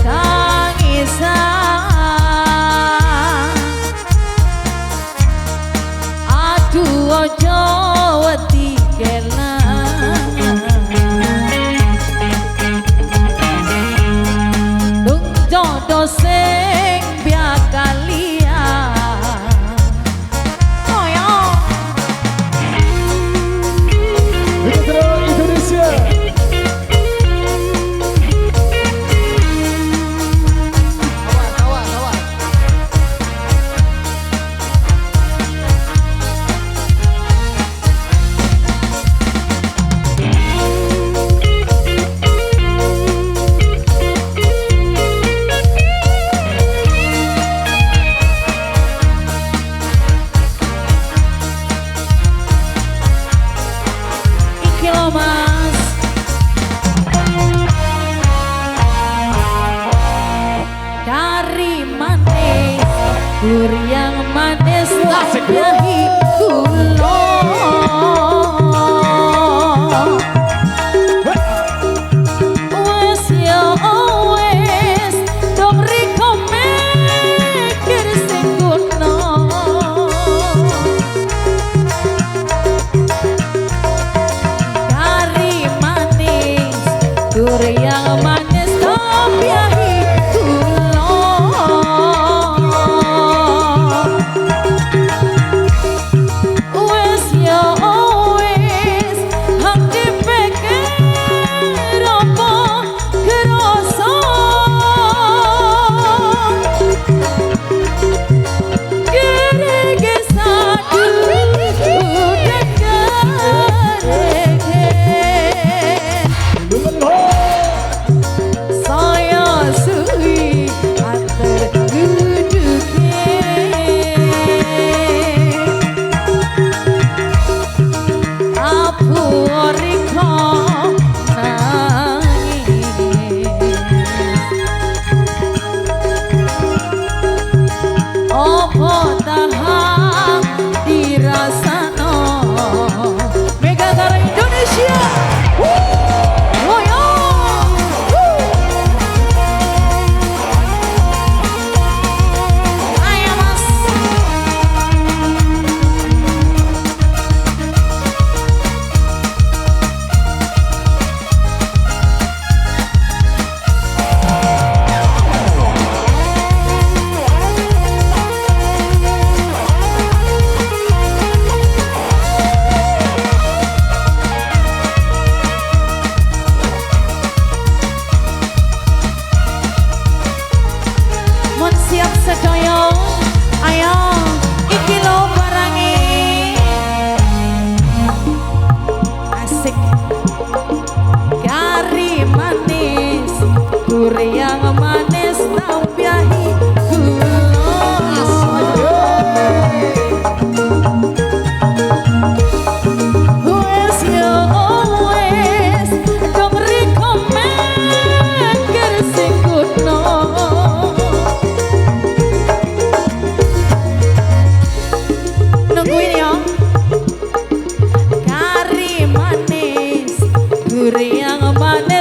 tangisan. Aduh ojo wedi kelangan, dung jodoh sing biakal liyan. Oh ya Metro Indonesia. Mas kari manis yang manis lahi kulo wes ya wes dong riko mikir sing kuno. Yang manis tapi kulo wes ya wes hang dipikir apa kerasa gerege satu udah gerege. Opo tahan dirasano Megagara Indonesia. Oh ya. Ayo mas. Siap sedoyo, ayo iki lo barangi asik kari manis gurih yang manis tambahi gula wes ya wes dong rekomen kersing kuno. Nungguin ya kari manis gurih yang manis